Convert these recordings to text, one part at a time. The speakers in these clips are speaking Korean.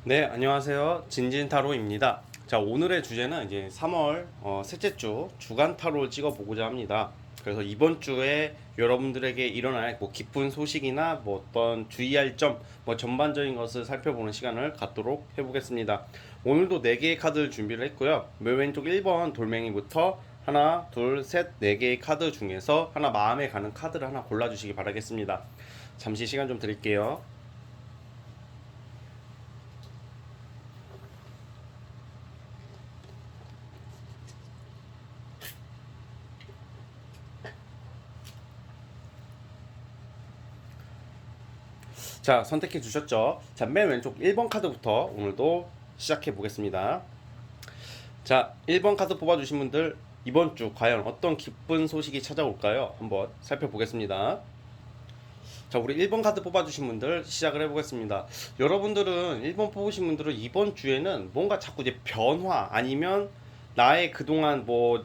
네, 안녕하세요. 진진타로입니다. 자, 오늘의 주제는 이제 3월 셋째 주 주간 타로를 찍어 보고자 합니다. 그래서 이번 주에 여러분들에게 일어날 뭐 기쁜 소식이나 뭐 어떤 주의할 점, 뭐 전반적인 것을 살펴보는 시간을 갖도록 해보겠습니다. 오늘도 4개의 카드를 준비를 했고요. 맨 왼쪽 1번 돌멩이부터 하나, 둘, 셋, 4개의 카드 중에서 하나 마음에 가는 카드를 하나 골라주시기 바라겠습니다. 잠시 시간 좀 드릴게요. 자, 선택해 주셨죠? 자, 맨 왼쪽 1번 카드부터 오늘도 시작해 보겠습니다. 자, 1번 카드 뽑아주신 분들 이번 주 과연 어떤 기쁜 소식이 찾아올까요? 한번 살펴보겠습니다. 자, 우리 1번 카드 뽑아주신 분들 시작을 해보겠습니다. 여러분들은 1번 뽑으신 분들은 이번 주에는 뭔가 자꾸 이제 변화 아니면 나의 그동안 뭐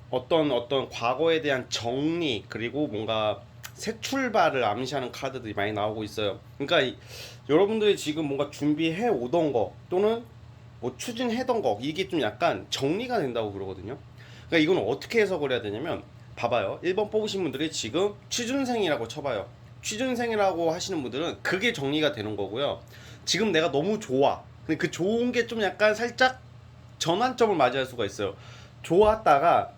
어떤 과거에 대한 정리 그리고 뭔가 새 출발을 암시하는 카드들이 많이 나오고 있어요. 그러니까 여러분들이 지금 뭔가 준비해 오던 거 또는 뭐 추진해던 거 이게 좀 약간 정리가 된다고 그러거든요. 그러니까 이건 어떻게 해석을 해야 되냐면 봐봐요. 1번 뽑으신 분들이 지금 취준생이라고 쳐봐요. 취준생이라고 하시는 분들은 그게 정리가 되는 거고요. 지금 내가 너무 좋아. 근데 그 좋은 게 좀 약간 살짝 전환점을 맞이할 수가 있어요. 좋았다가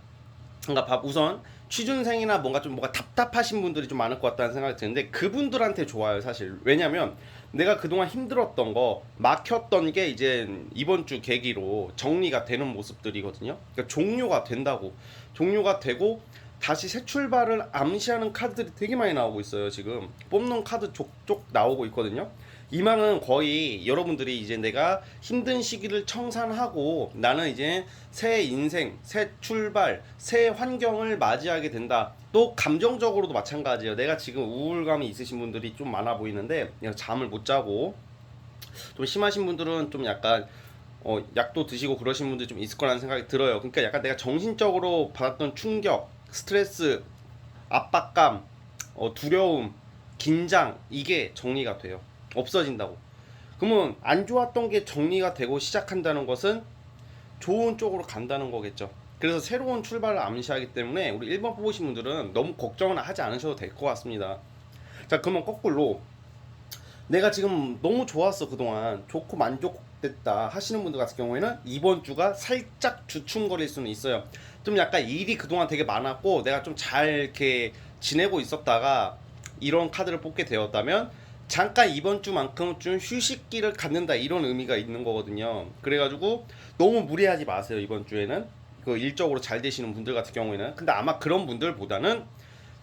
그러니까 우선 취준생이나 뭔가 답답하신 분들이 좀 많을 것 같다는 생각이 드는데 그분들한테 좋아요 사실. 왜냐면 내가 그동안 힘들었던 거 막혔던 게 이제 이번 주 계기로 정리가 되는 모습들이거든요. 그러니까 종료가 된다고. 종료가 되고 다시 새 출발을 암시하는 카드들이 되게 많이 나오고 있어요. 지금 뽑는 카드 족족 나오고 있거든요. 이 말은 거의 여러분들이 이제 내가 힘든 시기를 청산하고 나는 이제 새 인생, 새 출발, 새 환경을 맞이하게 된다. 또 감정적으로도 마찬가지예요. 내가 지금 우울감이 있으신 분들이 좀 많아 보이는데 잠을 못 자고 좀 심하신 분들은 좀 약간 약도 드시고 그러신 분들 좀 있을 거라는 생각이 들어요. 그러니까 약간 내가 정신적으로 받았던 충격, 스트레스, 압박감, 두려움, 긴장 이게 정리가 돼요. 없어진다고. 그러면 안 좋았던 게 정리가 되고 시작한다는 것은 좋은 쪽으로 간다는 거겠죠. 그래서 새로운 출발을 암시하기 때문에 우리 1번 뽑으신 분들은 너무 걱정은 하지 않으셔도 될 것 같습니다. 자, 그러면 거꾸로 내가 지금 너무 좋았어 그동안 좋고 만족됐다 하시는 분들 같은 경우에는 이번 주가 살짝 주춤거릴 수는 있어요. 좀 약간 일이 그동안 되게 많았고 내가 좀 잘 이렇게 지내고 있었다가 이런 카드를 뽑게 되었다면 잠깐 이번 주만큼 좀 휴식기를 갖는다 이런 의미가 있는 거거든요. 그래가지고 너무 무리하지 마세요 이번 주에는. 그 일적으로 잘 되시는 분들 같은 경우에는. 근데 아마 그런 분들보다는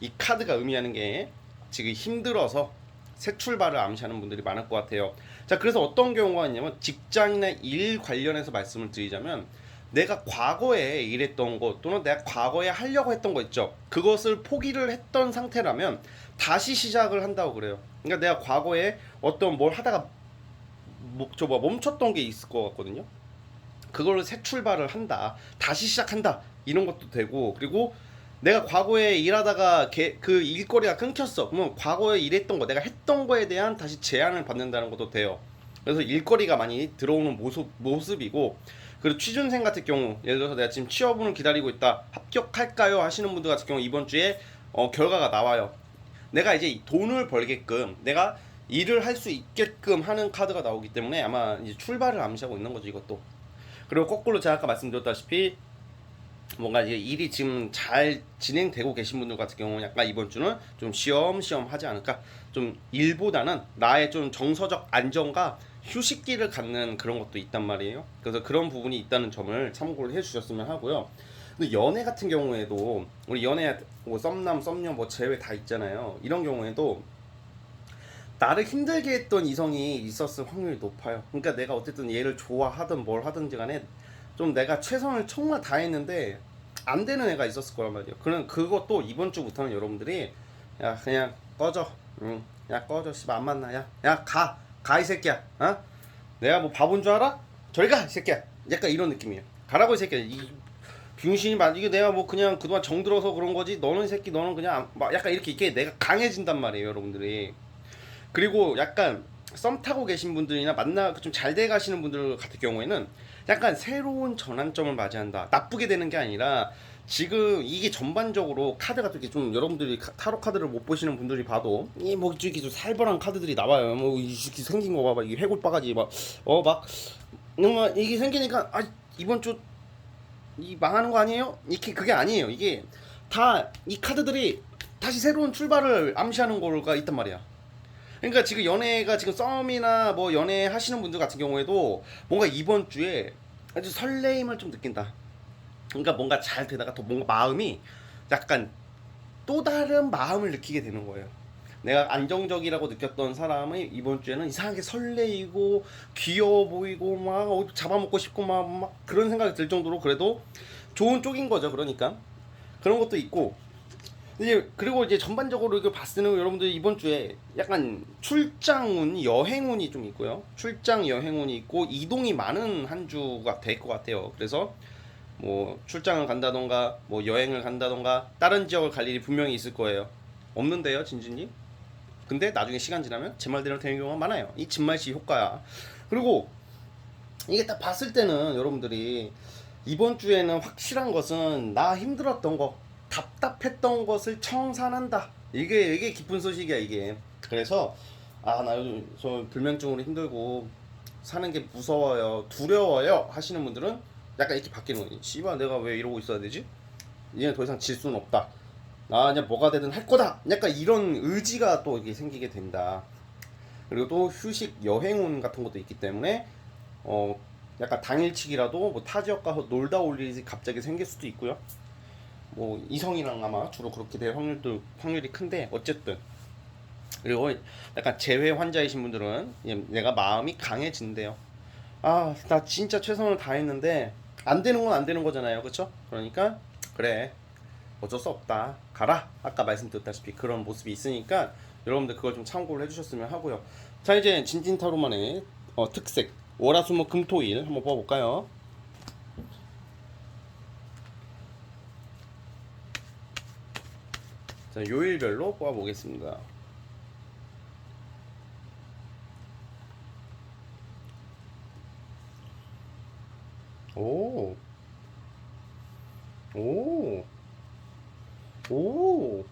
이 카드가 의미하는 게 지금 힘들어서 새 출발을 암시하는 분들이 많을 것 같아요. 자, 그래서 어떤 경우가 있냐면 직장이나 일 관련해서 말씀을 드리자면 내가 과거에 일했던 것 또는 내가 과거에 하려고 했던 거 있죠. 그것을 포기를 했던 상태라면 다시 시작을 한다고 그래요. 그러니까 내가 과거에 어떤 뭘 하다가 멈췄던 게 있을 것 같거든요. 그걸로 새 출발을 한다. 다시 시작한다. 이런 것도 되고 그리고 내가 과거에 일하다가 그 일거리가 끊겼어. 그러면 과거에 일했던 거, 내가 했던 거에 대한 다시 제안을 받는다는 것도 돼요. 그래서 일거리가 많이 들어오는 모습이고, 그리고 취준생 같은 경우, 예를 들어서 내가 지금 취업을 기다리고 있다. 합격할까요? 하시는 분들 같은 경우 이번 주에 결과가 나와요. 내가 이제 돈을 벌게끔, 내가 일을 할 수 있게끔 하는 카드가 나오기 때문에 아마 이제 출발을 암시하고 있는 거죠, 이것도. 그리고 거꾸로 제가 아까 말씀드렸다시피 뭔가 이제 일이 지금 잘 진행되고 계신 분들 같은 경우는 약간 이번 주는 좀 쉬엄쉬엄 하지 않을까. 좀 일보다는 나의 좀 정서적 안정과 휴식기를 갖는 그런 것도 있단 말이에요. 그래서 그런 부분이 있다는 점을 참고를 해주셨으면 하고요. 근데 연애 같은 경우에도 우리 연애 뭐 썸남 썸녀 뭐 제외 다 있잖아요. 이런 경우에도 나를 힘들게 했던 이성이 있었을 확률이 높아요. 그러니까 내가 어쨌든 얘를 좋아하든 뭘 하든지 간에 좀 내가 최선을 정말 다했는데 안 되는 애가 있었을 거란 말이에요. 그런 그것도 이번 주부터는 여러분들이 야 그냥 꺼져, 야 꺼져, 씨발 안 만나, 야 가 이 새끼야, 내가 뭐 바본 줄 알아? 저리 가 이 새끼야. 약간 이런 느낌이에요. 가라고 이 새끼야. 이 병신이 이게 내가 뭐 그냥 그동안 정들어서 그런 거지. 너는 이 새끼 너는 그냥 막 약간 이렇게 내가 강해진단 말이에요, 여러분들이. 그리고 약간 썸 타고 계신 분들이나 만나 좀 잘 돼 가시는 분들 같은 경우에는 약간 새로운 전환점을 맞이한다. 나쁘게 되는 게 아니라 지금 이게 전반적으로 카드가 이렇게 좀 여러분들이 타로 카드를 못 보시는 분들이 봐도 이뭐 이렇게 좀 살벌한 카드들이 나와요. 뭐 이렇게 생긴 거 봐봐. 이 해골 바가지 막막 정말 이게 생기니까 아 이번 주 이 망하는 거 아니에요? 이게 그게 아니에요. 이게 다 이 카드들이 다시 새로운 출발을 암시하는 거가 있단 말이야. 그러니까 지금 연애가 지금 썸이나 뭐 연애 하시는 분들 같은 경우에도 뭔가 이번 주에 아주 설레임을 좀 느낀다. 그러니까 뭔가 잘 되다가 또 뭔가 마음이 약간 또 다른 마음을 느끼게 되는 거예요. 내가 안정적이라고 느꼈던 사람이 이번 주에는 이상하게 설레이고 귀여워 보이고 막 잡아먹고 싶고 막 그런 생각이 들 정도로 그래도 좋은 쪽인 거죠. 그러니까 그런 것도 있고 이제 그리고 이제 전반적으로 이걸 봤을 때는 여러분들 이번 주에 약간 출장운, 여행운이 좀 있고요. 출장 여행운이 있고 이동이 많은 한 주가 될 것 같아요. 그래서 뭐 출장을 간다던가 뭐 여행을 간다던가 다른 지역을 갈 일이 분명히 있을 거예요. 없는데요, 진진님? 근데 나중에 시간 지나면 제 말대로 되는 경우가 많아요. 이 진말씨 효과야. 그리고 이게 딱 봤을 때는 여러분들이 이번 주에는 확실한 것은 나 힘들었던 거, 답답했던 것을 청산한다. 이게 기쁜 소식이야 이게. 그래서 아 나 요즘 저 불면증으로 힘들고 사는 게 무서워요, 두려워요 하시는 분들은 약간 이렇게 바뀌는 거지. 씨발 내가 왜 이러고 있어야 되지? 이제 더 이상 질 수는 없다. 나 그냥 뭐가 되든 할 거다. 약간 이런 의지가 또 이게 생기게 된다. 그리고 또 휴식 여행운 같은 것도 있기 때문에 어 약간 당일치기라도 뭐 타 지역 가서 놀다 올 일이 갑자기 생길 수도 있고요. 뭐 이성이랑 아마 주로 그렇게 될 확률이 큰데 어쨌든 그리고 약간 재회 환자이신 분들은 내가 마음이 강해진대요. 아 나 진짜 최선을 다했는데 안 되는 건 안 되는 거잖아요, 그렇죠? 그러니까 그래 어쩔 수 없다 가라 아까 말씀드렸다시피 그런 모습이 있으니까 여러분들 그걸 좀 참고를 해주셨으면 하고요. 자 이제 진진타로만의 특색 월화수목 금토일 한번 뽑아볼까요? 자 요일별로 뽑아보겠습니다. 오, 오, 오,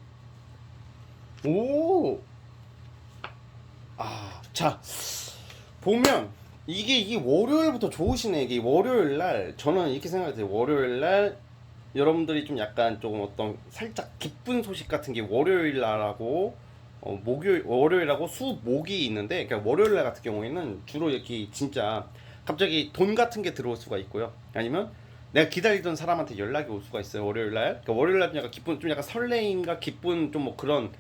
오. 아, 자, 보면 이게 월요일부터 좋으시네. 이게 월요일 날 저는 이렇게 생각이 돼요. 월요일 날 여러분들이 좀 약간 조금 어떤 살짝 기쁜 소식 같은 게 월요일 날하고 목요일 월요일하고 수목이 있는데 그러니까 월요일 날 같은 경우에는 주로 이렇게 진짜 갑자기 돈 같은 게 들어올 수가 있고요. 아니면 내가 기다리던 사람한테 연락이 올 수가 있어요. 월요일 날. 그러니까 월요일 날 좀 약간 기쁜 좀 약간 설레임과 기쁜 좀 뭐 그런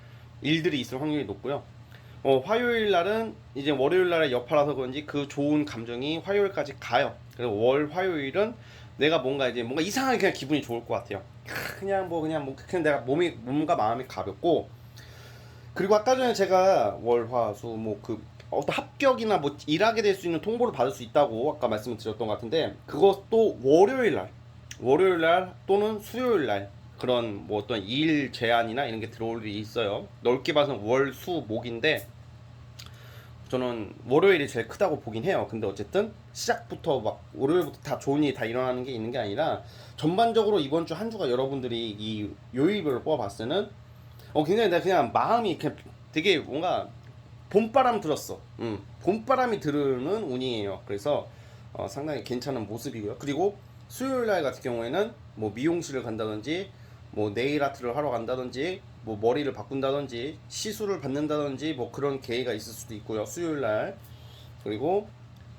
일들이 있을 확률이 높고요. 화요일 날은 이제 월요일 날의 여파라서 그런지 그 좋은 감정이 화요일까지 가요. 그래서 월 화요일은 내가 뭔가 이제 뭔가 이상하게 그냥 기분이 좋을 것 같아요. 그냥 내가 몸과 마음이 가볍고 그리고 아까 전에 제가 월 화 수 뭐 그 어떤 합격이나 뭐 일하게 될 수 있는 통보를 받을 수 있다고 아까 말씀을 드렸던 것 같은데 그것도 월요일 날 또는 수요일 날 그런 뭐 어떤 일 제안이나 이런 게 들어올 일이 있어요. 넓게 봐서 월, 수, 목인데 저는 월요일이 제일 크다고 보긴 해요. 근데 어쨌든 시작부터 막 월요일부터 다 좋은 일이 다 일어나는 게 있는 게 아니라 전반적으로 이번 주 한 주가 여러분들이 이 요일별로 뽑아봤을 때는 굉장히 내가 그냥 마음이 그냥 되게 뭔가 봄바람 들었어. 봄바람이 들으는 운이에요. 그래서 상당히 괜찮은 모습이고요. 그리고 수요일 날 같은 경우에는 뭐 미용실을 간다든지 뭐 네일 아트를 하러 간다든지 뭐 머리를 바꾼다든지 시술을 받는다든지 뭐 그런 계획가 있을 수도 있고요. 수요일 날. 그리고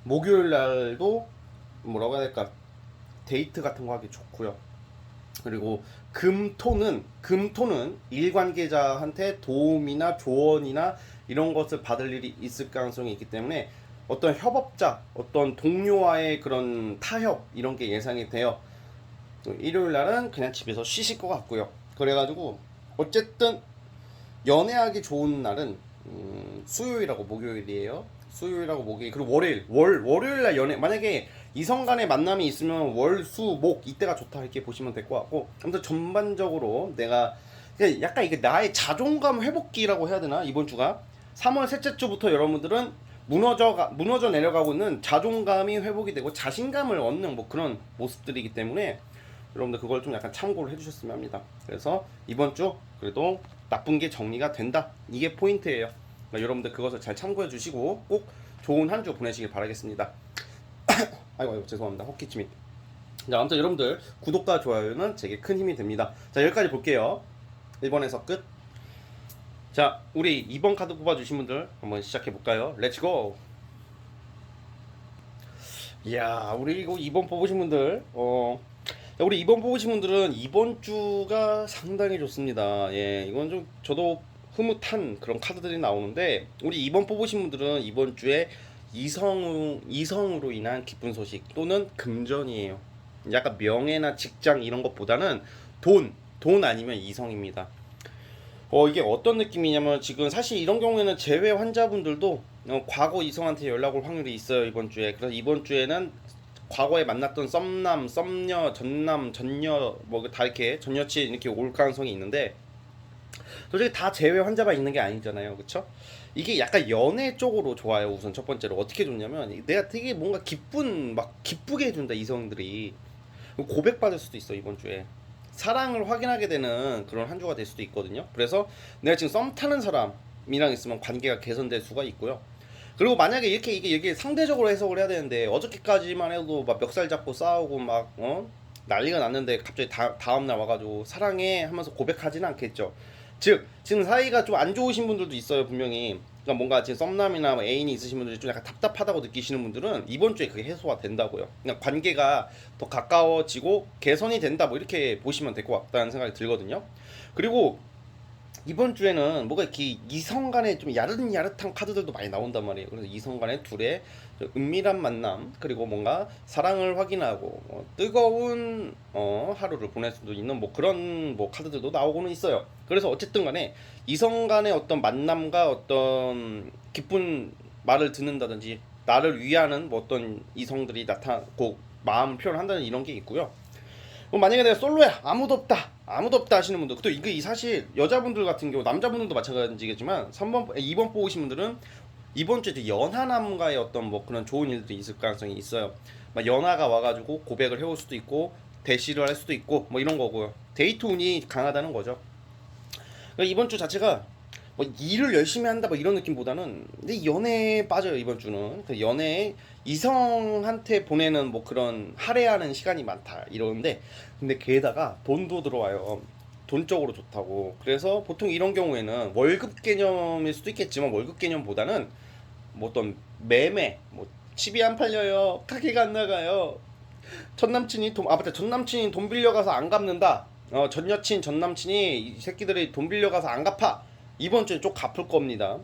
목요일 날도 뭐라고 해야 될까? 데이트 같은 거 하기 좋고요. 그리고 금토는 일관계자한테 도움이나 조언이나 이런 것을 받을 일이 있을 가능성이 있기 때문에 어떤 협업자, 어떤 동료와의 그런 타협 이런 게 예상이 돼요. 일요일 날은 그냥 집에서 쉬실 것 같고요. 그래가지고 어쨌든 연애하기 좋은 날은 수요일하고 목요일이에요. 수요일하고 목요일 그리고 월요일 날 연애 만약에 이성 간의 만남이 있으면 월, 수, 목 이때가 좋다 이렇게 보시면 될 것 같고 아무튼 전반적으로 내가 약간 이게 나의 자존감 회복기라고 해야 되나 이번 주가 3월 셋째 주부터 여러분들은 무너져 내려가고 있는 자존감이 회복이 되고 자신감을 얻는 뭐 그런 모습들이기 때문에 여러분들 그걸 좀 약간 참고를 해주셨으면 합니다. 그래서 이번 주 그래도 나쁜 게 정리가 된다, 이게 포인트예요. 그러니까 여러분들 그것을 잘 참고해 주시고 꼭 좋은 한 주 보내시길 바라겠습니다. 아이고 죄송합니다. 헛기침이. 자, 아무튼 여러분들 구독과 좋아요는 제게 큰 힘이 됩니다. 자, 여기까지 볼게요. 1번에서 끝. 자, 우리 2번 카드 뽑아주신 분들 한번 시작해 볼까요? 렛츠고. 이야, 우리 이거 2번 뽑으신 분들 우리 2번 뽑으신 분들은 이번 주가 상당히 좋습니다. 예, 이건 좀 저도 흐뭇한 그런 카드들이 나오는데, 우리 2번 뽑으신 분들은 이번 주에 이성으로 인한 기쁜 소식 또는 금전이에요. 약간 명예나 직장 이런 것보다는 돈 아니면 이성입니다. 이게 어떤 느낌이냐면, 지금 사실 이런 경우에는 재회 환자분들도 과거 이성한테 연락 올 확률이 있어요, 이번 주에. 그래서 이번 주에는 과거에 만났던 썸남, 썸녀, 전남, 전녀 뭐 다 이렇게 전 여친 이렇게 올 가능성이 있는데, 솔직히 다 재회 환자만 있는 게 아니잖아요, 그쵸? 이게 약간 연애 쪽으로 좋아요. 우선 첫 번째로 어떻게 좋냐면, 내가 되게 뭔가 기쁘게 해준다, 이성들이. 고백받을 수도 있어, 이번 주에. 사랑을 확인하게 되는 그런 한 주가 될 수도 있거든요. 그래서 내가 지금 썸 타는 사람이랑 있으면 관계가 개선될 수가 있고요. 그리고 만약에 이게 상대적으로 해석을 해야 되는데, 어저께까지만 해도 막 멱살 잡고 싸우고 막 난리가 났는데 갑자기 다음날 와가지고 사랑해 하면서 고백하지는 않겠죠. 즉 지금 사이가 좀 안 좋으신 분들도 있어요, 분명히. 그러니까 뭔가 지금 썸남이나 뭐 애인이 있으신 분들이 좀 약간 답답하다고 느끼시는 분들은 이번 주에 그게 해소가 된다고요. 그냥 관계가 더 가까워지고 개선이 된다, 뭐 이렇게 보시면 될 것 같다는 생각이 들거든요. 그리고 이번 주에는 뭔가 이렇게 이성 간에 좀 야릇야릇한 카드들도 많이 나온단 말이에요. 그래서 이성 간의 둘의 은밀한 만남, 그리고 뭔가 사랑을 확인하고 뜨거운 하루를 보낼 수도 있는 뭐 그런 뭐 카드들도 나오고는 있어요. 그래서 어쨌든 간에 이성 간의 어떤 만남과 어떤 기쁜 말을 듣는다든지 나를 위하는 뭐 어떤 이성들이 나타나고 마음을 표현한다는 이런 게 있고요. 만약에 내가 솔로야, 아무도 없다 하시는 분들, 또 이게 사실 여자분들 같은 경우, 남자분들도 마찬가지겠지만 2번 뽑으신 분들은 이번 주에 이제 연하남과의 어떤 뭐 그런 좋은 일들이 있을 가능성이 있어요. 막 연하가 와가지고 고백을 해올 수도 있고 대시를 할 수도 있고 뭐 이런 거고요. 데이트 운이 강하다는 거죠. 그러니까 이번 주 자체가 뭐 일을 열심히 한다 뭐 이런 느낌보다는 근데 연애에 빠져요, 이번 주는. 그 연애에 이성한테 보내는 뭐 그런 할애하는 시간이 많다 이러는데, 근데 게다가 돈도 들어와요. 돈 쪽으로 좋다고. 그래서 보통 이런 경우에는 월급 개념일 수도 있겠지만, 월급 개념보다는 뭐 어떤 매매, 뭐 집이 안 팔려요, 가게가 안 나가요, 맞다, 전 남친이 돈 빌려가서 안 갚는다, 전 여친 전 남친이 이 새끼들이 돈 빌려가서 안 갚아, 이번 주에 쪽 갚을 겁니다.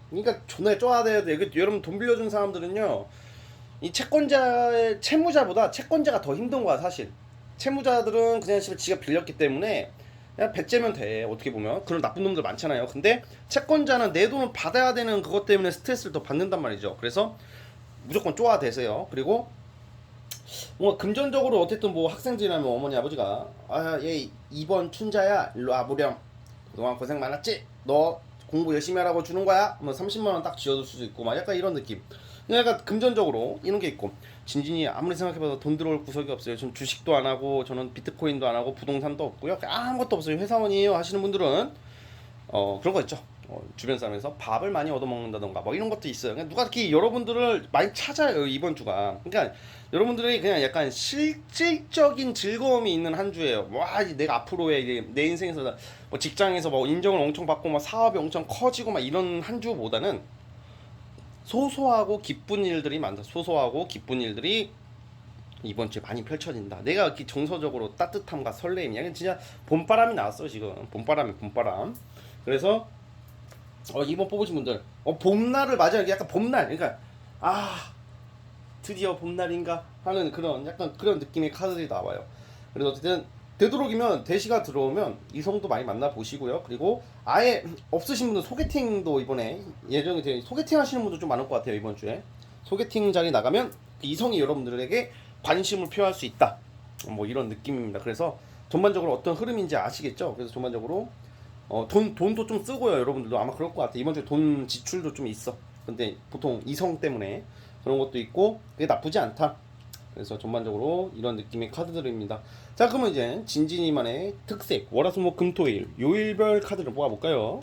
그러니까 존나 쪼아야 돼요. 여러분 돈 빌려준 사람들은요, 이 채무자보다 채권자가 더 힘든 거야, 사실. 채무자들은 그냥 지가 빌렸기 때문에 그냥 배째면 돼, 어떻게 보면. 그런 나쁜 놈들 많잖아요. 근데 채권자는 내 돈을 받아야 되는 그것 때문에 스트레스를 더 받는단 말이죠. 그래서 무조건 쪼아대세요. 그리고 뭔가 금전적으로 어쨌든 뭐 학생들이라면 어머니 아버지가 얘 2번 춘자야, 일로 와보렴, 그동안 고생 많았지? 너 공부 열심히 하라고 주는 거야? 뭐 30만 원 딱 쥐어줄 수도 있고 막 약간 이런 느낌. 약간 금전적으로 이런 게 있고, 진진이 아무리 생각해봐도 돈 들어올 구석이 없어요. 전 주식도 안 하고, 저는 비트코인도 안 하고, 부동산도 없고요, 아무것도 없어요, 회사원이에요 하시는 분들은 그런 거 있죠. 주변 사람에서 밥을 많이 얻어먹는다던가 뭐 이런 것도 있어요. 그러니까 누가 특히 여러분들을 많이 찾아요, 이번 주가. 그러니까 여러분들이 그냥 약간 실질적인 즐거움이 있는 한 주예요. 와, 내가 앞으로의 내 인생에서 뭐 직장에서 뭐 인정을 엄청 받고 막 사업이 엄청 커지고 막 이런 한 주보다는 소소하고 기쁜 일들이 많다. 소소하고 기쁜 일들이 이번 주에 많이 펼쳐진다. 내가 이렇게 정서적으로 따뜻함과 설레임, 이게 진짜 봄바람이 나왔어 지금. 봄바람이 봄바람. 그래서 이번 뽑으신 분들 봄날을 맞아요. 약간 봄날, 그러니까 드디어 봄날인가 하는 그런 약간 그런 느낌의 카드들이 나와요. 그래서 어쨌든 되도록이면 대시가 들어오면 이성도 많이 만나 보시고요. 그리고 아예 없으신 분들 소개팅도 이번에 예정이 되어, 소개팅 하시는 분도 좀 많을 것 같아요, 이번 주에. 소개팅 자리 나가면 이성이 여러분들에게 관심을 표할 수 있다, 뭐 이런 느낌입니다. 그래서 전반적으로 어떤 흐름인지 아시겠죠? 그래서 전반적으로 돈도 좀 쓰고요. 여러분들도 아마 그럴 것 같아요. 이번 주에 돈 지출도 좀 있어. 근데 보통 이성 때문에 그런 것도 있고 그게 나쁘지 않다. 그래서 전반적으로 이런 느낌의 카드들입니다. 자, 그러면 이제 진진이만의 특색 월화수목금토일 요일별 카드를 뽑아볼까요?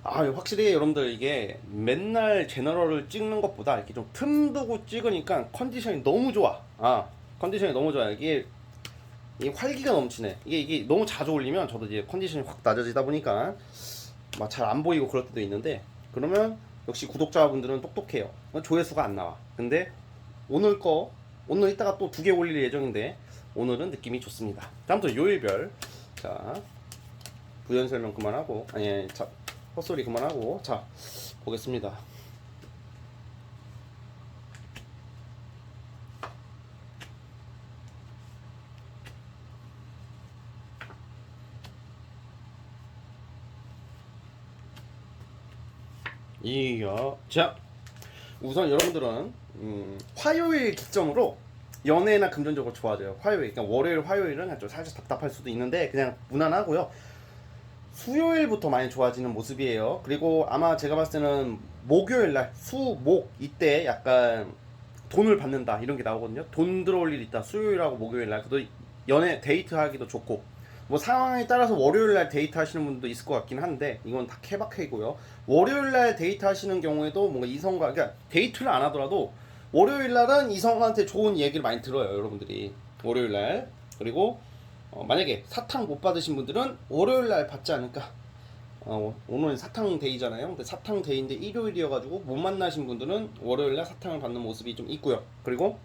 아, 확실히 여러분들 이게 맨날 제너럴을 찍는 것보다 이렇게 좀 틈 두고 찍으니까 컨디션이 너무 좋아. 컨디션이 너무 좋아요. 이게 활기가 넘치네. 이게 너무 자주 올리면 저도 이제 컨디션이 확 낮아지다 보니까 막 잘 안 보이고 그럴 때도 있는데, 그러면 역시 구독자분들은 똑똑해요. 조회수가 안 나와. 근데 오늘 이따가 또 2개 올릴 예정인데 오늘은 느낌이 좋습니다. 다음부터 요일별. 자, 부연 설명 그만하고, 자, 헛소리 그만하고, 자, 보겠습니다. 자, 우선 여러분들은 화요일 기점으로 연애나 금전적으로 좋아져요. 화요일, 그러니까 월요일, 화요일은 좀 살짝 답답할 수도 있는데 그냥 무난하고요. 수요일부터 많이 좋아지는 모습이에요. 그리고 아마 제가 봤을 때는 목요일날 수목 이때 약간 돈을 받는다 이런 게 나오거든요. 돈 들어올 일 있다. 수요일하고 목요일날 그도 연애 데이트하기도 좋고, 뭐 상황에 따라서 월요일날 데이트 하시는 분도 있을 것 같긴 한데 이건 다 케바케이고요. 월요일날 데이트 하시는 경우에도 뭔가 이성과, 그러니까 데이트를 안 하더라도 월요일날은 이성한테 좋은 얘기를 많이 들어요, 여러분들이. 월요일날. 그리고 만약에 사탕 못 받으신 분들은 월요일날 받지 않을까. 오늘은 사탕 데이잖아요. 근데 사탕 데이인데 일요일이어가지고 못 만나신 분들은 월요일날 사탕을 받는 모습이 좀 있고요. 그리고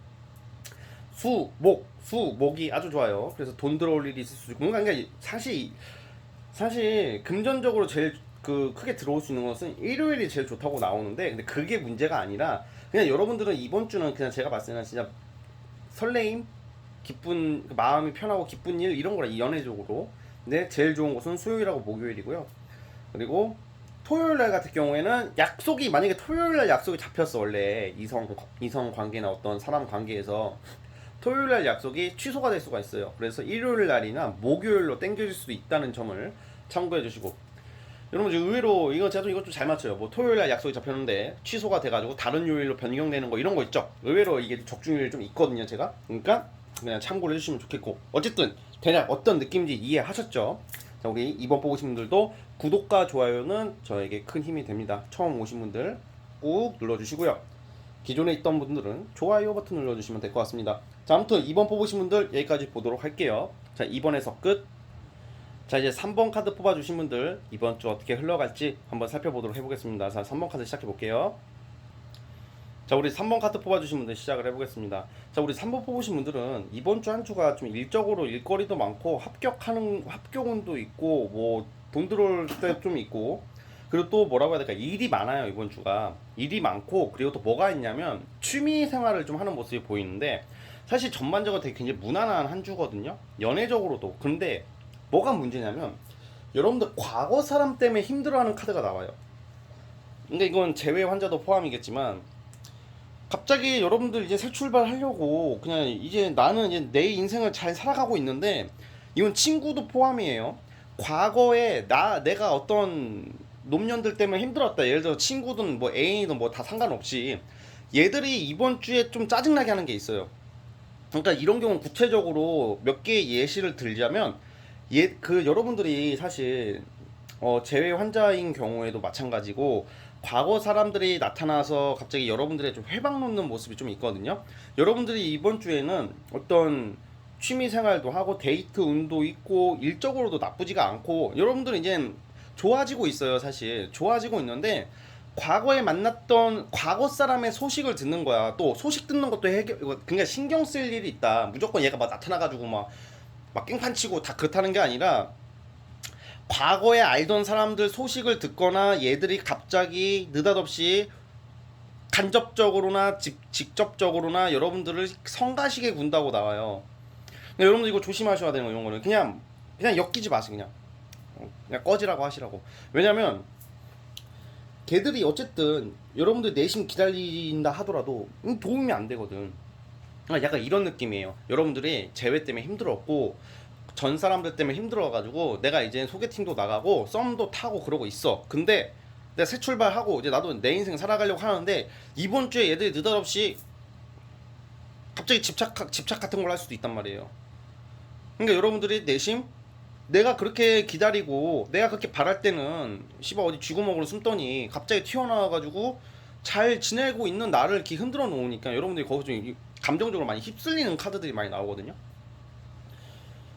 수목이 아주 좋아요. 그래서 돈 들어올 일이 있을 수 있고, 그러니까 사실 금전적으로 제일 크게 들어올 수 있는 것은 일요일이 제일 좋다고 나오는데, 근데 그게 문제가 아니라 그냥 여러분들은 이번 주는 그냥 제가 봤을 때는 진짜 설레임, 기쁜, 마음이 편하고 기쁜 일 이런 거라, 연애적으로. 근데 제일 좋은 것은 수요일하고 목요일이고요. 그리고 토요일날 같은 경우에는 약속이, 만약에 토요일날 약속이 잡혔어, 원래 이성 관계나 어떤 사람 관계에서 토요일날 약속이 취소가 될 수가 있어요. 그래서 일요일날이나 목요일로 땡겨질 수도 있다는 점을 참고해 주시고, 여러분 의외로 이거 제가 좀 잘 맞춰요. 뭐 토요일날 약속이 잡혔는데 취소가 돼가지고 다른 요일로 변경되는 거 이런 거 있죠. 의외로 이게 적중률이 좀 있거든요, 제가. 그러니까 그냥 참고를 해주시면 좋겠고, 어쨌든 대략 어떤 느낌인지 이해하셨죠? 자, 우리 이번 뽑으신 분들도 구독과 좋아요는 저에게 큰 힘이 됩니다. 처음 오신 분들 꾹 눌러주시고요. 기존에 있던 분들은 좋아요 버튼 눌러주시면 될 것 같습니다. 자, 아무튼 이번 뽑으신 분들 여기까지 보도록 할게요. 자, 2번에서 끝. 자, 이제 3번 카드 뽑아주신 분들 이번 주 어떻게 흘러갈지 한번 살펴보도록 해보겠습니다. 자, 3번 카드 시작해 볼게요. 자, 우리 3번 카드 뽑아주신 분들 시작을 해보겠습니다. 자, 우리 3번 뽑으신 분들은 이번 주 한 주가 좀 일적으로 일거리도 많고 합격운도 있고, 뭐 돈 들어올 때 좀 있고, 그리고 또 뭐라고 해야 될까, 일이 많아요. 이번 주가 일이 많고, 그리고 또 뭐가 있냐면 취미 생활을 좀 하는 모습이 보이는데, 사실 전반적으로 되게 굉장히 무난한 한 주거든요, 연애적으로도. 근데 뭐가 문제냐면 여러분들 과거 사람 때문에 힘들어하는 카드가 나와요. 근데 이건 재회 환자도 포함이겠지만, 갑자기 여러분들 이제 새 출발하려고 그냥 이제 나는 이제 내 인생을 잘 살아가고 있는데, 이건 친구도 포함이에요. 과거에 내가 어떤 놈년들 때문에 힘들었다. 예를 들어 친구든 뭐 애인이든 뭐 다 상관없이 얘들이 이번 주에 좀 짜증나게 하는 게 있어요. 그러니까 이런 경우는 구체적으로 몇 개의 예시를 들자면, 여러분들이 사실 재회 환자인 경우에도 마찬가지고, 과거 사람들이 나타나서 갑자기 여러분들의 좀 회방 놓는 모습이 좀 있거든요. 여러분들이 이번 주에는 어떤 취미 생활도 하고 데이트 운도 있고 일적으로도 나쁘지가 않고, 여러분들은 이제 좋아지고 있어요. 사실 좋아지고 있는데, 과거에 만났던 과거 사람의 소식을 듣는 거야. 또 소식 듣는 것도 그러니까 신경 쓸 일이 있다. 무조건 얘가 막 나타나가지고 막 깽판치고 다 그렇다는 게 아니라, 과거에 알던 사람들 소식을 듣거나 얘들이 갑자기 느닷없이 간접적으로나 직접적으로나 여러분들을 성가시게 군다고 나와요. 그러니까 여러분들 이거 조심하셔야 되는 거, 이런 거는 그냥 엮이지 마세요. 그냥 꺼지라고 하시라고. 왜냐면 걔들이 어쨌든 여러분들 내심 기다린다 하더라도 도움이 안 되거든. 약간 이런 느낌이에요. 여러분들이 재회 때문에 힘들었고 전 사람들 때문에 힘들어가지고 내가 이제 소개팅도 나가고 썸도 타고 그러고 있어. 근데 내가 새 출발하고 이제 나도 내 인생 살아가려고 하는데 이번 주에 얘들이 느닷없이 갑자기 집착 같은 걸 할 수도 있단 말이에요. 그러니까 여러분들이 내심 내가 그렇게 기다리고 내가 그렇게 바랄 때는 씨발 어디 쥐구멍으로 숨더니 갑자기 튀어나와가지고 잘 지내고 있는 나를 이렇게 흔들어 놓으니까 여러분들이 거기서 좀 감정적으로 많이 휩쓸리는 카드들이 많이 나오거든요.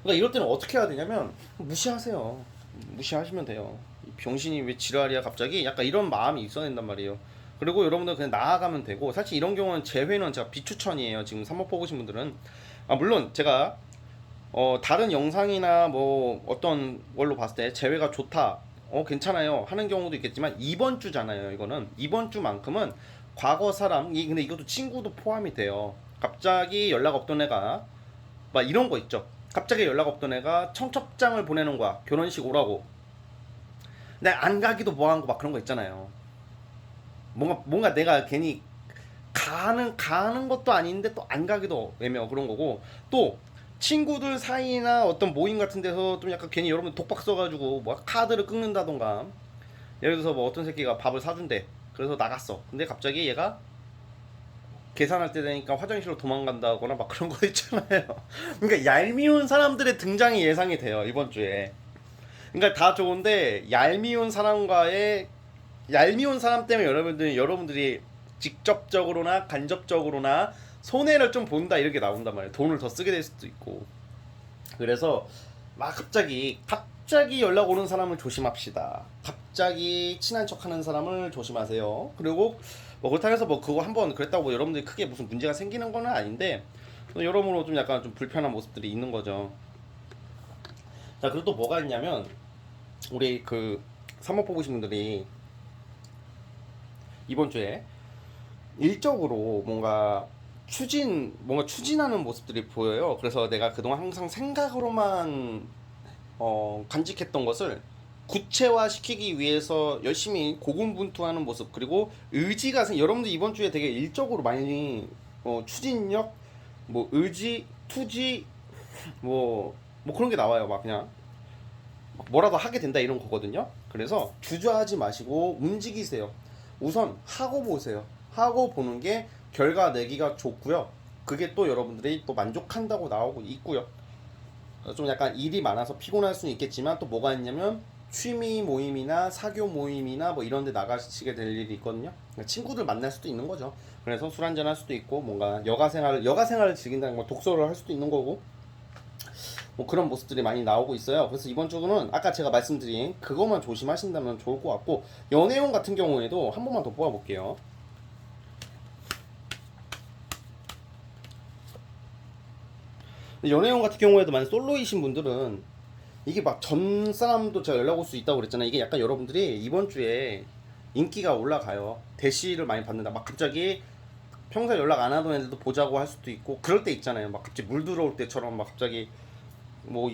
그러니까 이럴 때는 어떻게 해야 되냐면 무시하세요. 무시하시면 돼요. 이 병신이 왜 지랄이야 갑자기 약간 이런 마음이 있어야 된단 말이에요. 그리고 여러분들 그냥 나아가면 되고 사실 이런 경우는 제 회는 제가 비추천이에요. 지금 3번 뽑으신 분들은 물론 제가 다른 영상이나 뭐 어떤 걸로 봤을 때 제외가 좋다 괜찮아요 하는 경우도 있겠지만 이번 주잖아요. 이거는 이번 주만큼은 과거 사람 근데 이것도 친구도 포함이 돼요. 갑자기 연락 없던 애가 막 이런 거 있죠. 갑자기 연락 없던 애가 청첩장을 보내는 거야. 결혼식 오라고. 근데 안 가기도 뭐한 거 막 그런 거 있잖아요. 뭔가 내가 괜히 가는 것도 아닌데 또 안 가기도 애매하고 그런 거고 또 친구들 사이나 어떤 모임 같은 데서 좀 약간 괜히 여러분 독박 써가지고 뭐 카드를 끊는다던가 예를 들어서 뭐 어떤 새끼가 밥을 사준대. 그래서 나갔어. 근데 갑자기 얘가 계산할 때 되니까 화장실로 도망간다거나 막 그런 거 있잖아요. 그러니까 얄미운 사람들의 등장이 예상이 돼요 이번 주에. 그러니까 다 좋은데 얄미운 사람 때문에 여러분들이 직접적으로나 간접적으로나 손해를 좀 본다 이렇게 나온단 말이에요. 돈을 더 쓰게 될 수도 있고. 그래서 막 갑자기 연락 오는 사람을 조심합시다. 갑자기 친한 척하는 사람을 조심하세요. 그리고 뭐 그렇다고 해서 뭐 그거 한번 그랬다고 뭐 여러분들이 크게 무슨 문제가 생기는 건 아닌데 여러모로 좀 약간 좀 불편한 모습들이 있는 거죠. 자, 그리고 또 뭐가 있냐면 우리 그 3번 뽑으신 분들이 이번 주에 일적으로 뭔가 추진하는 모습들이 보여요. 그래서 내가 그동안 항상 생각으로만 간직했던 것을 구체화 시키기 위해서 열심히 고군분투하는 모습 그리고 여러분들 이번 주에 되게 일적으로 많이 추진력 뭐 의지 투지 뭐 그런 게 나와요. 막 그냥 뭐라도 하게 된다 이런 거거든요. 그래서 주저하지 마시고 움직이세요. 우선 하고 보세요. 하고 보는 게 결과 내기가 좋고요. 그게 또 여러분들이 또 만족한다고 나오고 있고요. 좀 약간 일이 많아서 피곤할 수는 있겠지만 또 뭐가 있냐면 취미 모임이나 사교 모임이나 뭐 이런 데 나가시게 될 일이 있거든요. 그러니까 친구들 만날 수도 있는 거죠. 그래서 술 한잔 할 수도 있고 뭔가 여가 생활을 즐긴다는 거 독서를 할 수도 있는 거고 뭐 그런 모습들이 많이 나오고 있어요. 그래서 이번 주는 아까 제가 말씀드린 그것만 조심하신다면 좋을 것 같고 연애운 같은 경우에도 한 번만 더 뽑아볼게요. 연애운 같은 경우에도 만약 솔로이신 분들은 이게 막 전 사람도 제가 연락 올 수 있다고 그랬잖아요. 이게 약간 여러분들이 이번 주에 인기가 올라가요. 대시를 많이 받는다. 막 갑자기 평소에 연락 안 하던 애들도 보자고 할 수도 있고 그럴 때 있잖아요. 막 갑자기 물 들어올 때처럼 막 갑자기 뭐,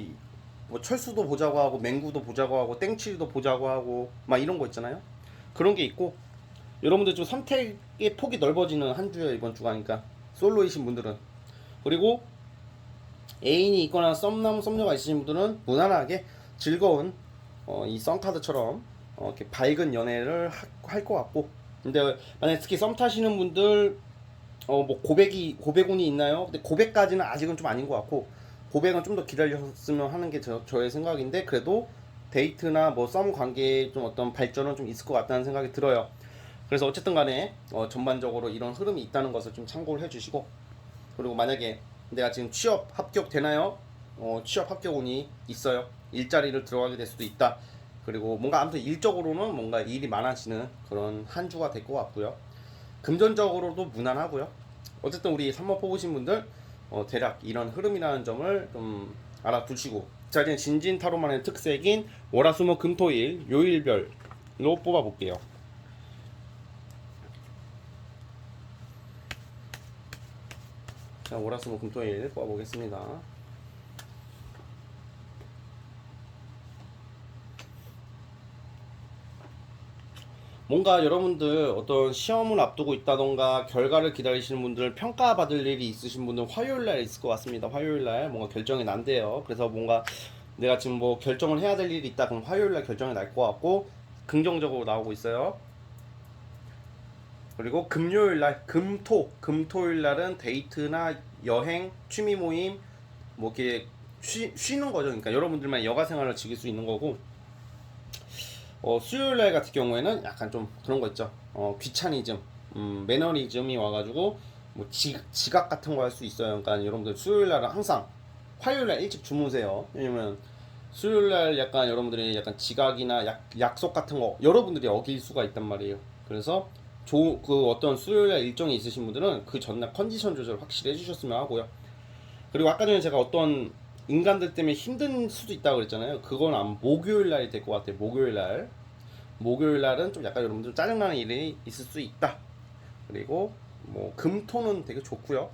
뭐 철수도 보자고 하고 맹구도 보자고 하고 땡칠도 보자고 하고 막 이런 거 있잖아요. 그런 게 있고 여러분들 좀 선택의 폭이 넓어지는 한 주예요 이번 주가. 그러니까 솔로이신 분들은. 그리고 애인이 있거나 썸녀가 있으신 분들은 무난하게 즐거운 이 썸카드처럼 이렇게 밝은 연애를 할 것 같고 근데 만약 특히 썸 타시는 분들 뭐 고백운이 있나요? 근데 고백까지는 아직은 좀 아닌 것 같고 고백은 좀 더 기다렸으면 하는 게 저의 생각인데 그래도 데이트나 뭐 썸 관계에 좀 어떤 발전은 좀 있을 것 같다는 생각이 들어요. 그래서 어쨌든 간에 전반적으로 이런 흐름이 있다는 것을 좀 참고를 해주시고 그리고 만약에 내가 지금 취업 합격 되나요? 취업 합격운이 있어요. 일자리를 들어가게 될 수도 있다. 그리고 뭔가 아무튼 일적으로는 뭔가 일이 많아지는 그런 한 주가 될 것 같고요. 금전적으로도 무난하고요. 어쨌든 우리 3번 뽑으신 분들 대략 이런 흐름이라는 점을 좀 알아두시고 자 이제 진진타로만의 특색인 월화수목금토일 요일별로 뽑아볼게요. 자 월화수목금토일 뽑아보겠습니다. 뭔가 여러분들 어떤 시험을 앞두고 있다던가 결과를 기다리시는 분들 평가받을 일이 있으신 분들 화요일날 있을 것 같습니다. 화요일날 뭔가 결정이 난대요. 그래서 뭔가 내가 지금 뭐 결정을 해야 될 일이 있다 그럼 화요일날 결정이 날 것 같고 긍정적으로 나오고 있어요. 그리고 금토일 날은 데이트나 여행, 취미 모임, 뭐 이렇게 쉬는 거죠. 그러니까 여러분들만 여가 생활을 즐길 수 있는 거고, 수요일 날 같은 경우에는 약간 좀 그런 거 있죠. 귀차니즘, 매너리즘이 와가지고 뭐 지각 같은 거 할 수 있어요. 그러니까 여러분들 수요일 날은 항상 화요일 날 일찍 주무세요. 왜냐면 수요일 날 약간 여러분들이 약간 지각이나 약속 같은 거 여러분들이 어길 수가 있단 말이에요. 그래서 그 어떤 수요일 날 일정이 있으신 분들은 그 전날 컨디션 조절 확실히 해주셨으면 하고요. 그리고 아까 전에 제가 어떤 인간들 때문에 힘든 수도 있다고 그랬잖아요. 그건 아마 목요일 날이 될 것 같아요. 목요일 날은 좀 약간 여러분들 짜증나는 일이 있을 수 있다. 그리고 뭐 금토는 되게 좋고요.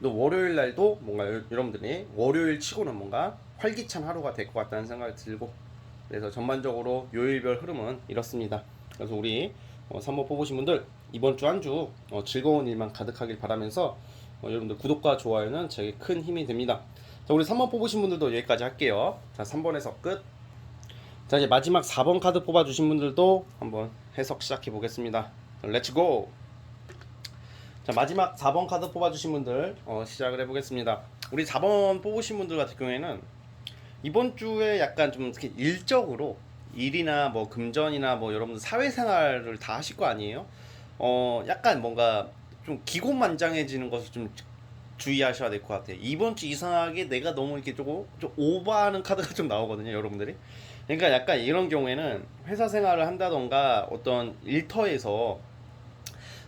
또 월요일 날도 뭔가 여러분들이 월요일 치고는 뭔가 활기찬 하루가 될 것 같다는 생각이 들고, 그래서 전반적으로 요일별 흐름은 이렇습니다. 그래서 우리 3번 뽑으신 분들 이번 주 한 주 즐거운 일만 가득하길 바라면서 여러분들 구독과 좋아요는 제게 큰 힘이 됩니다. 자, 우리 3번 뽑으신 분들도 여기까지 할게요. 자, 3번에서 끝. 자, 이제 마지막 4번 카드 뽑아주신 분들도 한번 해석 시작해 보겠습니다. 렛츠고! 자, 마지막 4번 카드 뽑아주신 분들 시작을 해보겠습니다. 우리 4번 뽑으신 분들 같은 경우에는 이번 주에 약간 좀 특히 일적으로 일이나 뭐 금전이나 뭐 여러분들 사회생활을 다 하실 거 아니에요? 약간 뭔가 좀 기고만장해지는 것을 좀 주의하셔야 될 것 같아요. 이번 주 이상하게 내가 너무 이렇게 좀 오버하는 카드가 좀 나오거든요, 여러분들이. 그러니까 약간 이런 경우에는 회사 생활을 한다던가 어떤 일터에서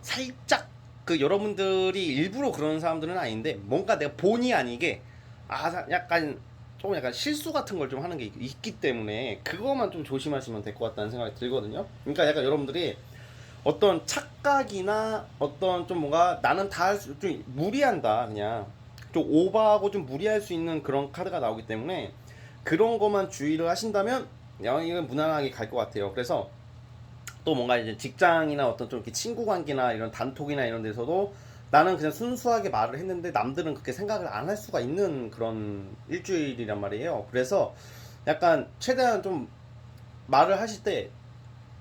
살짝 그 여러분들이 일부러 그런 사람들은 아닌데 뭔가 내가 본의 아니게 약간 조금 약간 실수 같은 걸 좀 하는 게 있기 때문에 그거만 좀 조심하시면 될 것 같다는 생각이 들거든요. 그러니까 약간 여러분들이 어떤 착각이나 어떤 좀 뭔가 나는 다 할 수 좀 무리한다, 그냥 좀 오버하고 좀 무리할 수 있는 그런 카드가 나오기 때문에 그런 것만 주의를 하신다면 이건 무난하게 갈 것 같아요. 그래서 또 뭔가 이제 직장이나 어떤 좀 이렇게 친구 관계나 이런 단톡이나 이런 데서도 나는 그냥 순수하게 말을 했는데 남들은 그렇게 생각을 안 할 수가 있는 그런 일주일이란 말이에요. 그래서 약간 최대한 좀 말을 하실 때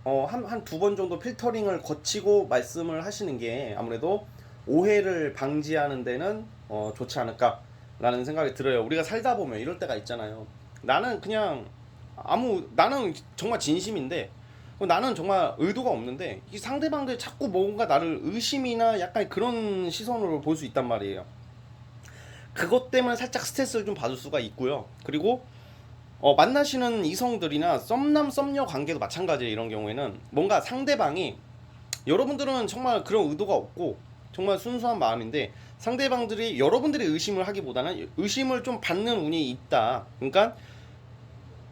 한 두 번 정도 필터링을 거치고 말씀을 하시는 게 아무래도 오해를 방지하는 데는 좋지 않을까라는 생각이 들어요. 우리가 살다 보면 이럴 때가 있잖아요. 나는 정말 진심인데 나는 정말 의도가 없는데 이 상대방들 자꾸 뭔가 나를 의심이나 약간 그런 시선으로 볼 수 있단 말이에요. 그것 때문에 살짝 스트레스를 좀 받을 수가 있고요. 그리고 만나시는 이성들이나 썸남 썸녀 관계도 마찬가지예요. 이런 경우에는 뭔가 상대방이 여러분들은 정말 그런 의도가 없고 정말 순수한 마음인데 상대방들이 여러분들이 의심을 하기보다는 의심을 좀 받는 운이 있다. 그러니까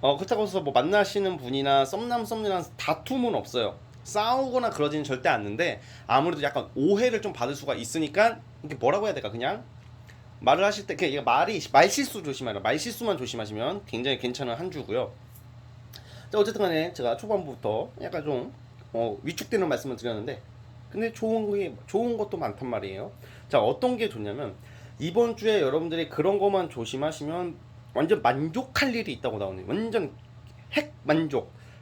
그렇다고 해서 뭐 만나시는 분이나 썸남 썸녀랑 다툼은 없어요. 싸우거나 그러지는 절대 않는데 아무래도 약간 오해를 좀 받을 수가 있으니까 이게 뭐라고 해야 될까, 그냥 말을 하실 때 그냥 말실수 조심하라. 말실수만 조심하시면 굉장히 괜찮은 한 주고요. 자, 어쨌든 간에 제가 초반부터 약간 좀 위축되는 말씀을 드렸는데 근데 좋은 것도 많단 말이에요. 자, 어떤 게 좋냐면 이번 주에 여러분들이 그런 것만 조심하시면 완전 만족할 일이 있다고 나오네요. 완전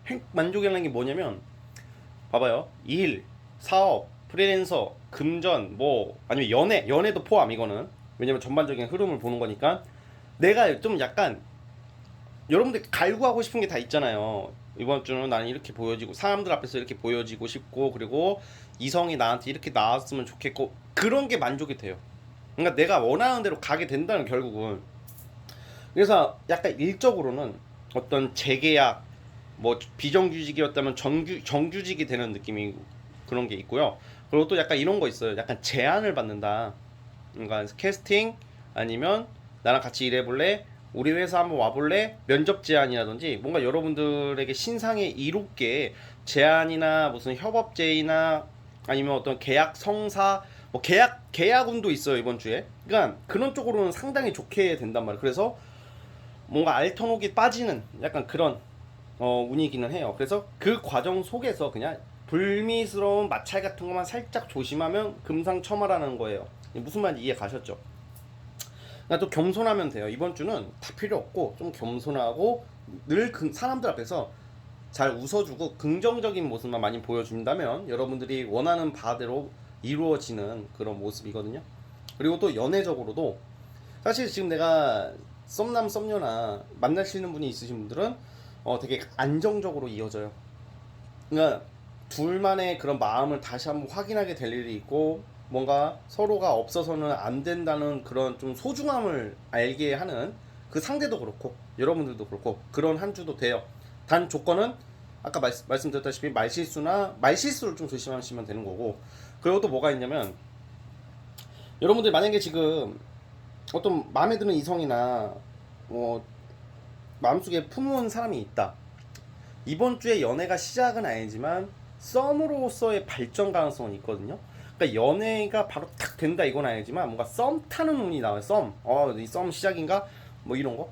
핵만족이라는 게 뭐냐면 봐봐요. 일, 사업, 프리랜서, 금전, 뭐 아니면 연애도 포함. 이거는 왜냐면 전반적인 흐름을 보는 거니까 내가 좀 약간 여러분들 갈구하고 싶은 게 다 있잖아요. 이번 주는 나는 이렇게 보여지고 사람들 앞에서 이렇게 보여지고 싶고 그리고 이성이 나한테 이렇게 나왔으면 좋겠고 그런 게 만족이 돼요. 그러니까 내가 원하는 대로 가게 된다는, 결국은. 그래서 약간 일적으로는 어떤 재계약, 뭐 비정규직이었다면 정규직이 되는 느낌이 그런 게 있고요. 그리고 또 약간 이런 거 있어요. 약간 제안을 받는다. 그러니까 캐스팅 아니면 나랑 같이 일해볼래? 우리 회사 한번 와볼래? 면접 제안이라든지 뭔가 여러분들에게 신상에 이롭게 제안이나 무슨 협업 제의나 아니면 어떤 계약 성사, 뭐 계약운도 있어요 이번 주에. 그러니까 그런 쪽으로는 상당히 좋게 된단 말이에요. 그래서 뭔가 알턴옥이 빠지는 약간 그런 운이기는 해요. 그래서 그 과정 속에서 그냥 불미스러운 마찰 같은 것만 살짝 조심하면 금상첨화라는 거예요. 무슨 말인지 이해 가셨죠? 그러니까 또 겸손하면 돼요. 이번 주는 다 필요 없고 좀 겸손하고 늘 그 사람들 앞에서 잘 웃어주고 긍정적인 모습만 많이 보여준다면 여러분들이 원하는 바대로 이루어지는 그런 모습이거든요. 그리고 또 연애적으로도 사실 지금 내가 썸남 썸녀나 만나시는 분이 있으신 분들은 되게 안정적으로 이어져요. 그러니까 둘만의 그런 마음을 다시 한번 확인하게 될 일이 있고 뭔가 서로가 없어서는 안 된다는 그런 좀 소중함을 알게 하는 그 상대도 그렇고 여러분들도 그렇고 그런 한 주도 돼요. 단 조건은 아까 말씀드렸다시피 말실수를 좀 조심하시면 되는 거고. 그리고 또 뭐가 있냐면 여러분들 만약에 지금 어떤 마음에 드는 이성이나 뭐 마음속에 품은 사람이 있다. 이번 주에 연애가 시작은 아니지만 썸으로서의 발전 가능성은 있거든요. 그러니까 연애가 바로 탁 된다 이건 아니지만 뭔가 썸 타는 운이 나와요. 이 썸 시작인가? 뭐 이런 거.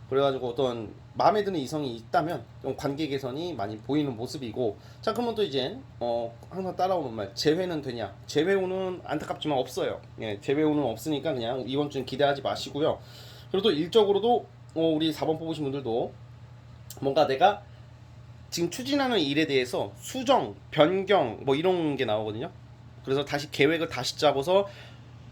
그래가지고 어떤 마음에 드는 이성이 있다면 좀 관계 개선이 많이 보이는 모습이고. 자, 그러면 또 이제 항상 따라오는 말, 재회는 되냐? 재회운은 안타깝지만 없어요. 예, 재회운은 없으니까 그냥 이번 주는 기대하지 마시고요. 그리고 또 일적으로도 우리 4번 뽑으신 분들도 뭔가 내가 지금 추진하는 일에 대해서 수정, 변경 뭐 이런 게 나오거든요. 그래서 다시 계획을 다시 짜고서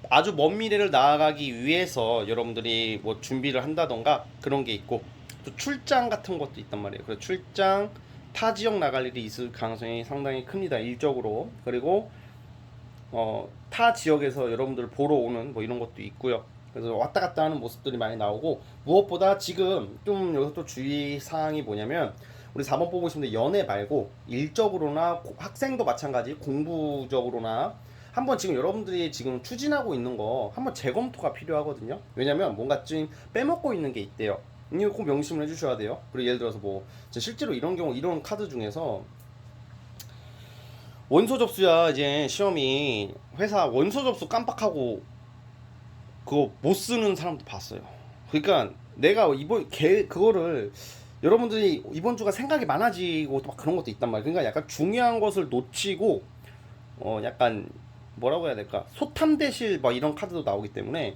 아주 먼 미래를 나아가기 위해서 여러분들이 뭐 준비를 한다던가 그런 게 있고, 또 출장 같은 것도 있단 말이에요. 그래서 출장, 타 지역 나갈 일이 있을 가능성이 상당히 큽니다. 일적으로. 그리고 타 지역에서 여러분들 보러 오는 뭐 이런 것도 있고요. 그래서 왔다 갔다 하는 모습들이 많이 나오고, 무엇보다 지금 좀 여기서 또 주의 사항이 뭐냐면 우리 4번 뽑으시면 연애 말고 일적으로나 학생도 마찬가지 공부적으로나 한번 지금 여러분들이 지금 추진하고 있는 거 한번 재검토가 필요하거든요. 왜냐면 뭔가 좀 빼먹고 있는 게 있대요. 이거 꼭 명심을 해주셔야 돼요. 그리고 예를 들어서 뭐 실제로 이런 경우 이런 카드 중에서 원서 접수야 이제 시험이 회사 원서 접수 깜빡하고 그거 못 쓰는 사람도 봤어요. 그러니까 내가 그거를 여러분들이 이번 주가 생각이 많아지고 또 막 그런 것도 있단 말이에요. 그러니까 약간 중요한 것을 놓치고 약간 뭐라고 해야 될까? 소탐대실 막 이런 카드도 나오기 때문에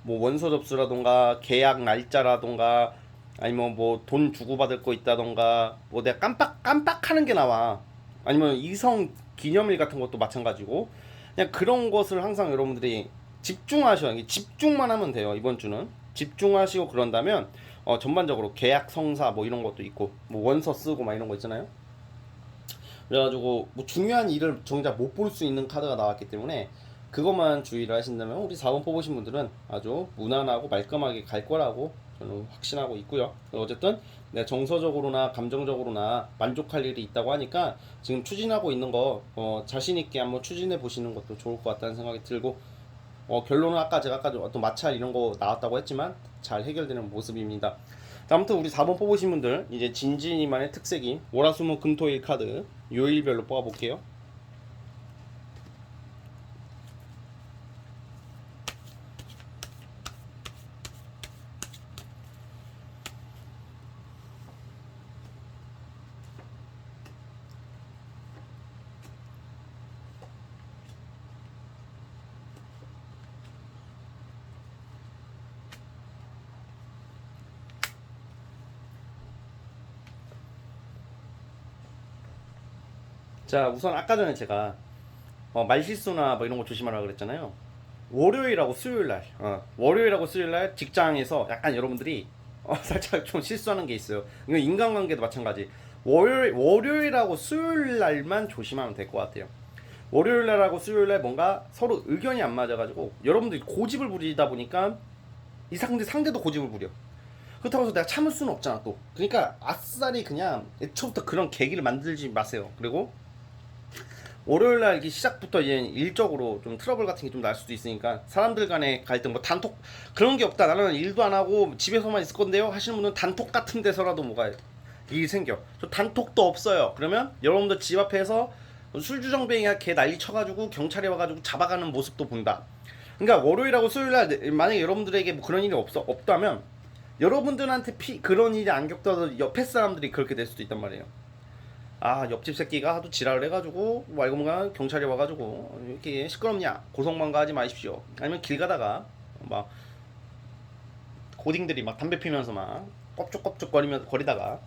뭐 원서 접수라던가 계약 날짜라던가 아니면 뭐 돈 주고받을 거 있다던가 뭐 내가 깜빡하는 게 나와. 아니면 이성 기념일 같은 것도 마찬가지고 그냥 그런 것을 항상 여러분들이 집중하셔야, 집중만 하면 돼요. 이번 주는 집중하시고 그런다면 전반적으로 계약 성사 뭐 이런 것도 있고 뭐 원서 쓰고 막 이런 거 있잖아요. 그래가지고 뭐 중요한 일을 정작 못 볼 수 있는 카드가 나왔기 때문에 그것만 주의를 하신다면 우리 4번 뽑으신 분들은 아주 무난하고 말끔하게 갈 거라고 저는 확신하고 있고요. 어쨌든 내 정서적으로나 감정적으로나 만족할 일이 있다고 하니까 지금 추진하고 있는 거 자신 있게 한번 추진해 보시는 것도 좋을 것 같다는 생각이 들고, 결론은 제가 아까 어떤 마찰 이런 거 나왔다고 했지만 잘 해결되는 모습입니다. 아무튼 우리 4번 뽑으신 분들 이제 진진이만의 특색인 월화수목 금토일 카드 요일별로 뽑아볼게요. 자, 우선 아까 전에 제가 말실수나 뭐 이런 거 조심하라고 그랬잖아요. 월요일하고 수요일 날 직장에서 약간 여러분들이 살짝 좀 실수하는 게 있어요. 이거 인간관계도 마찬가지. 월요일하고 수요일 날만 조심하면 될 것 같아요. 월요일 날하고 수요일 날 뭔가 서로 의견이 안 맞아가지고 여러분들이 고집을 부리다 보니까 이 상대도 고집을 부려. 그렇다고 해서 내가 참을 수는 없잖아 또. 그러니까 아싸리 그냥 애초부터 그런 계기를 만들지 마세요. 그리고 월요일날 시작부터 이제 일적으로 좀 트러블 같은 게 좀 날 수도 있으니까 사람들 간의 갈등 뭐 단톡 그런 게 없다, 나는 일도 안 하고 집에서만 있을 건데요 하시는 분은 단톡 같은 데서라도 뭐가 일이 생겨. 저 단톡도 없어요. 그러면 여러분들 집 앞에서 술주정뱅이가 개 난리 쳐가지고 경찰이 와가지고 잡아가는 모습도 본다. 그러니까 월요일하고 수요일날 만약에 여러분들에게 뭐 그런 일이 없다면 여러분들한테 그런 일이 안 겪더라도 옆에 사람들이 그렇게 될 수도 있단 말이에요. 아, 옆집 새끼가 하도 지랄을 해가지고 뭐 알고 보면 경찰이 와가지고 이렇게 시끄럽냐 고성방가 하지 마십시오. 아니면 길 가다가 막 고딩들이 막 담배 피면서 막 껍죽껍죽 거리다가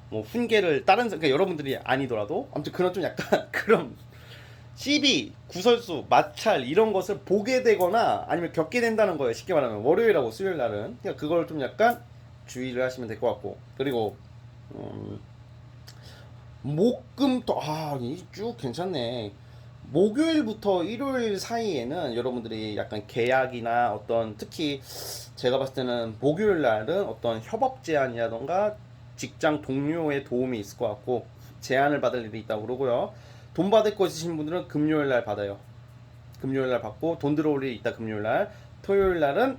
뭐 훈계를 그러니까 여러분들이 아니더라도 아무튼 그런 좀 약간 그런 시비, 구설수, 마찰 이런 것을 보게 되거나 아니면 겪게 된다는 거예요. 쉽게 말하면 월요일하고 수요일 날은 그러니까 그걸 좀 약간 주의를 하시면 될 것 같고 그리고 음, 목금토 이쭉 괜찮네. 목요일부터 일요일 사이에는 여러분들이 약간 계약이나 어떤 특히 제가 봤을 때는 목요일 날은 어떤 협업 제안이라던가 직장 동료의 도움이 있을 것 같고 제안을 받을 일이 있다고 그러고요. 돈 받을 거 있으신 분들은 금요일 날 받아요. 금요일 날 받고 돈 들어올 일이 있다 금요일 날. 토요일 날은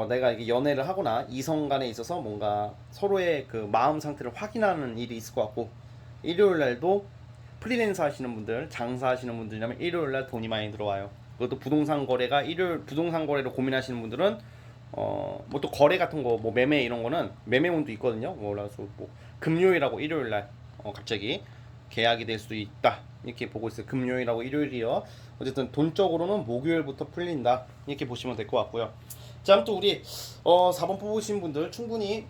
내가 이게 연애를 하거나 이성 간에 있어서 뭔가 서로의 그 마음 상태를 확인하는 일이 있을 것 같고 일요일 날도 프리랜서 하시는 분들, 장사하시는 분들이라면 일요일 날 돈이 많이 들어와요. 그것도 부동산 거래가 일요일 부동산 거래를 고민하시는 분들은 뭐 또 거래 같은 거 뭐 매매 이런 거는 매매운도 있거든요. 그래서 뭐 금요일하고 일요일 날 갑자기 계약이 될 수도 있다. 이렇게 보고 있어요. 금요일하고 일요일이요. 어쨌든 돈적으로는 목요일부터 풀린다. 이렇게 보시면 될 것 같고요. 자, 아무튼 우리 4번 뽑으신 분들 충분히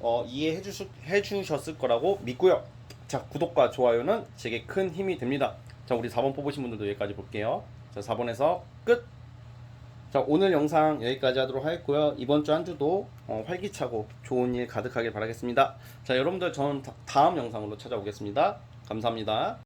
해주셨을 거라고 믿고요. 자, 구독과 좋아요는 제게 큰 힘이 됩니다. 자, 우리 4번 뽑으신 분들도 여기까지 볼게요. 자, 4번에서 끝. 자, 오늘 영상 여기까지 하도록 하겠고요. 이번 주 한 주도 활기차고 좋은 일 가득하길 바라겠습니다. 자, 여러분들 저는 다음 영상으로 찾아오겠습니다. 감사합니다.